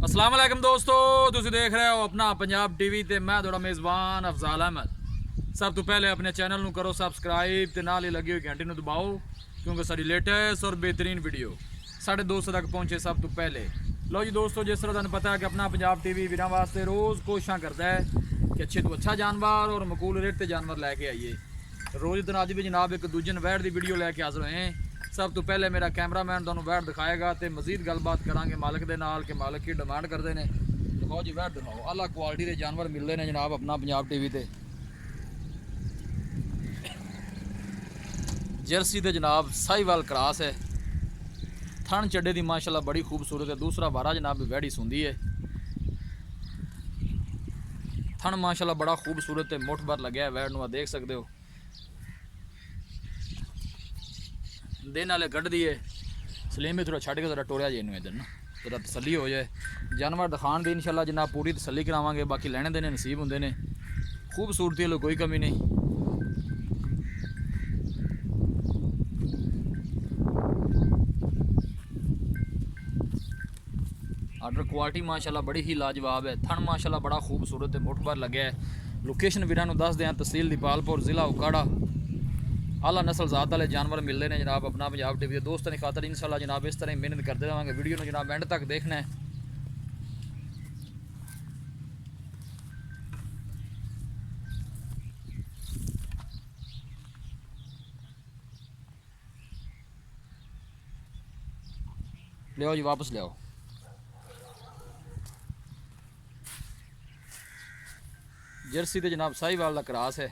अस्सलाम वालेकुम दोस्तों, तुसीं देख रहे हो अपना पंजाब टीवी ते मैं थोड़ा मेज़बान अफजाल अहमद। सब तो पहले अपने चैनल नू करो सब्सक्राइब ते नाल ही लगी हुई घंटी नू दबाओ क्योंकि सारी लेटेस्ट और बेहतरीन वीडियो साढ़े दोस्तों तक पहुँचे सब तो पहले। लो जी दोस्तों, जिस तरह तुहानू पता है कि अपना पंजाब टीवी वीरां वास्ते रोज़ कोशिशां करता है कि अच्छे तो अच्छा जानवर और मकूल रेट ते जानवर लैके आइए। रोज़ दिन अज भी जनाब एक दूजे वैट की वीडियो लैके हाजिर होए हैं। सब तो पहले मेरा कैमरामैन तुहानू वैट दिखाएगा तो मजीद गलबात करांगे मालिक दे नाल कि मालिक की डिमांड करते हैं। दिखाओ जी वैट दिखाओ, आला क्वालिटी के जानवर मिलते हैं जनाब अपना पंजाब टीवी ते। जर्सी ते जनाब साहिवाल क्रॉस है, थन चड्डे की माशाल्लाह बड़ी खूबसूरत है। दूसरा वारा जनाब वैड़ी सुंदी है, थन माशाल्लाह बड़ा खूबसूरत है, मुठ भर लगे वैट नू देख सकते हो। दिन वाले कढ़ दी है सलीम भी थोड़ा छड़ के थोड़ा टोरिया जे इधर ना थोड़ा तसली हो जाए। जानवर दिखाने की इंशाल्लाह जनाब पूरी तसली करावांगे, बाकी लेने देने नसीब होंगे ने। खूबसूरती वालों कोई कमी नहीं। आर्डर क्वालिटी माशाल्लाह बड़ी ही लाजवाब है, थन माशाल्लाह बड़ा खूबसूरत है, मुठ भर लगे है। लोकेशन वीरां नू दस दें, तहसील दीपालपुर जिला उकाड़ा। आला नस्ल जात वाले जानवर मिलते हैं जनाब अपना पंजाब टीवी दोस्तों की खातर। इंशाल्लाह जनाब इस तरह मेहनत करते रहेंगे। वीडियो में जनाब एंड तक देखना है। ले जी वापस ले आओ। जर्सी तो जनाब साहिवाल का क्रॉस है,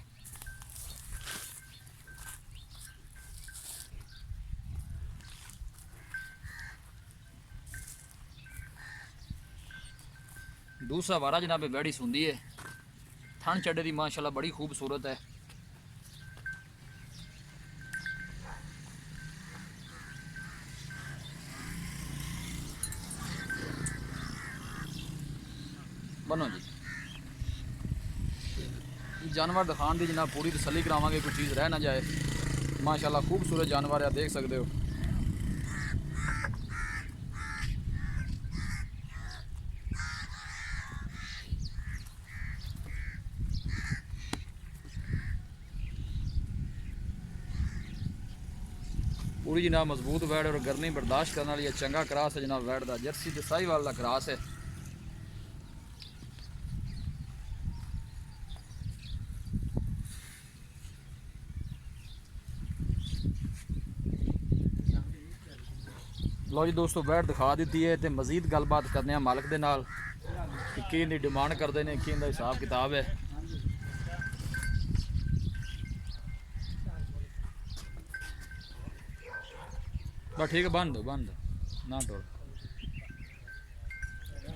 दूसरा वारा जनाब बैड़ी सुंदी है, थन चड्डे की माशाल्लाह बड़ी खूबसूरत है। बनो जी जानवर दिखाने की जनाब पूरी तसली करावांगे, कोई चीज़ रह ना जाए। माशाल्लाह खूबसूरत जानवर है, देख सकते हो। पूरी जनाब मजबूत वैट और गर्मी बर्दाश्त करने वाली चंगा क्रॉस है जनाब वैट का। जर्सी तो साहिवाल का क्रॉस है। लो जी दोस्तों, वैट दिखा दी है तो मजीद गलबात करने मालिक के नाल कि की डिमांड करते हैं, कि हिसाब किताब है। बस ठीक है, बन दो ना तोड़।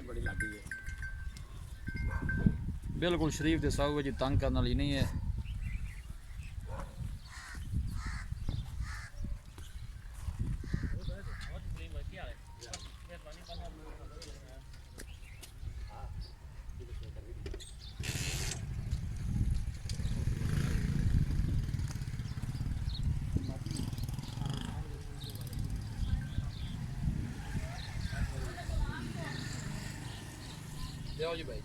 बड़ी लाडी है, बिल्कुल शरीफ के साहू जी, तंग करने वाली नहीं है। जाओ जी भाई,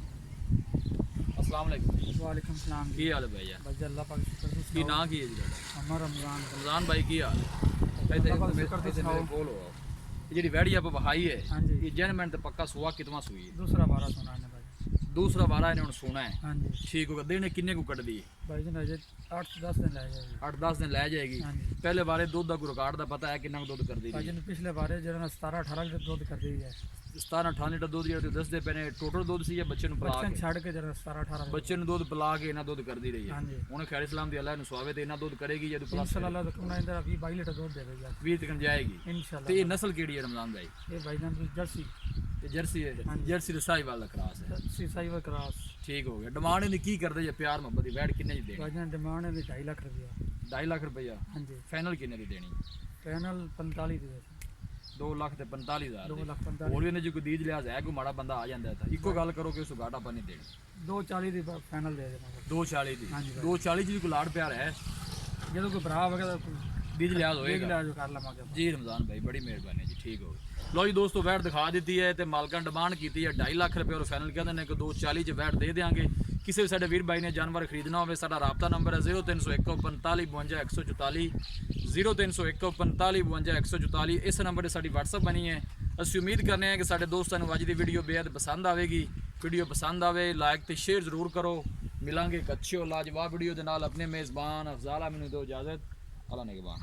अस्सलाम वालेकुम। वालेकुम सलाम। की हाल है भाई यार? बस अल्लाह पाक शुक्र की ना की है जी ਤੁਹਾਡਾ? अमर रमजान रमजान भाई की हाल है? मेरे बोल हो जी वैड़ी आप बहाई है। हाँ जी, ये जनमेंट तो पक्का सुआ कितना सुई है? दूसरा बारह सुना है भाई। दूसरा वारा इन्होंने सुना है। हाँ जी ठीक होगा। दिन किन्ने को कट दी? भाई जी अजे 8-10 दिन लै जाएगी। 8-10 दिन लै जाएगी। हाँ जी पहले बारे दुध का रिकॉर्ड का पता है कितना दुध कर दी? भाई जी पिछले बारे जो 17-18 लीटर दुध कर दी है। 17-18 लीटर दुध जो दसते पे ने टोटल दुध सी बच्चे पिला बच्चन के छड़ के जरा 17-18 बच्चे दुध पिला के इन्ना दुध कर दी रही है। हाँ जी उन्हें खैर इस्लाम दी अल्लाह ने सुआवे ते इन्ना दुध करेगी जब प्लस इंशाल्लाह तकरीबन इधर 20-22 लीटर दुध देगी यार 20 तक जाएगी इंशाल्लाह। तो ये नस्ल केड़ी है रमजान भाई? ये भाई जान जर्सी ये जर्सी है। जर्सी तो साहिवाल का क्रॉस है। सीसाई व क्रॉस। ठीक हो गया। डिमांड इन्हें की करते जे प्यार मोहब्बत की वैट किन्ने दी देनी? भाई जान डिमांड है 2.5 लाख रुपया। 2.5 लाख रुपया? हाँ जी फाइनल किन्ने दी देनी? पैनल 45 दी है। 2,45,000 2,45,000 ਹੋਰ ਵੀ ਇਹਨੇ ਜੀ ਕੋਈ ਦੀਜ ਲਿਆ ਹੈ ਕੋਈ ਮਾੜਾ ਬੰਦਾ ਆ ਜਾਂਦਾ ਤਾਂ ਇੱਕੋ ਗੱਲ ਕਰੋ ਕਿ ਉਸ ਘਾਟ ਆਪਾਂ ਨਹੀਂ ਦੇਣੀ। 240 ਦੀ ਫਾਈਨਲ ਦੇ ਦੇਣਾ। 240 ਦੀ? ਹਾਂਜੀ 240 ਜੀ ਕੋਈ ਲਾੜ ਪਿਆਰ ਹੈ? ਜਦੋਂ ਕੋਈ ਭਰਾ ਵਗੈਰਾ ਦੀਜ ਲਿਆ ਹੋਏਗਾ ਦੇਖ ਲਿਆ ਜੋ ਕਰ ਲਵਾਂਗੇ। ਜੀ ਰਮਜ਼ਾਨ ਭਾਈ ਬੜੀ ਮਿਹਰਬਾਨੀ ਜੀ। ठीक हो गई। लो जी दोस्तों वैट दिखा दी है तो मालकां डिमांड की है 2.5 लाख रुपये और फाइनल कहते हैं कि 240 च वैट दे देंगे। किसी भी साडे वीर भाई ने जानवर खरीदना हो साडा राबता नंबर है 0301 45 52 144 0301 45 52 144। इस नंबर पर साडी WhatsApp बनी है। ਅਸੀਂ ਉਮੀਦ ਕਰਨੇ ਆ ਕਿ ਸਾਡੇ ਦੋਸਤਾਂ ਨੂੰ ਅੱਜ ਦੀ ਵੀਡੀਓ ਬੇहद ਪਸੰਦ ਆਵੇਗੀ। ਵੀਡੀਓ ਪਸੰਦ ਆਵੇ ਲਾਈਕ ਤੇ ਸ਼ੇਅਰ ਜ਼ਰੂਰ ਕਰੋ। ਮਿਲਾਂਗੇ ਇੱਕ ਅੱਛੀ ਔਰ ਲਾਜਵਾਬ ਵੀਡੀਓ ਦੇ ਨਾਲ। ਆਪਣੇ ਮੇਜ਼ਬਾਨ ਅਫਜ਼ਾਲ ਅਹਿਮਦ ਨੂੰ ਦਿਓ ਇਜਾਜ਼ਤ। ਅੱਲਾ ਨਿਗਹਬਾਨ।